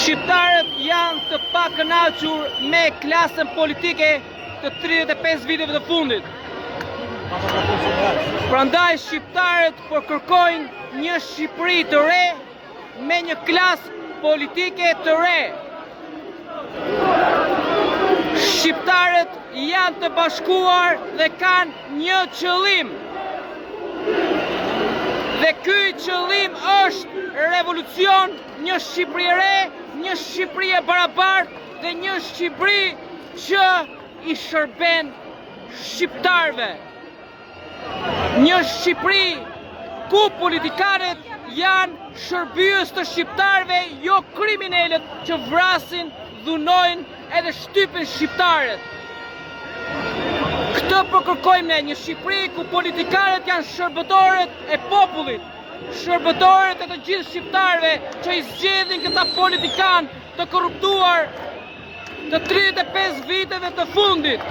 Shqiptarët janë të pakënaqur me klasën politike të 35 viteve të fundit. Prandaj shqiptarët po kërkojnë një Shqipëri të re me një klasë politike të re. Shqiptarët janë të bashkuar dhe kanë një qëllim. Dhe ky qëllim është revolucion, një Shqipëri re, një Shqipëri e barabartë dhe një Shqipëri që i shërben shqiptarëve. Një Shqipëri ku politikanët janë shërbyes të shqiptarëve, jo kriminalët që vrasin, dhunojnë edhe shtypin shqiptarët. Këtë po kërkojmë ne, një Shqipëri ku politikanët janë shërbëtorët e popullit, shërbëtorët e të gjithë shqiptarëve që i zgjedhin këta politikanë të korruptuar të 35 viteve të fundit.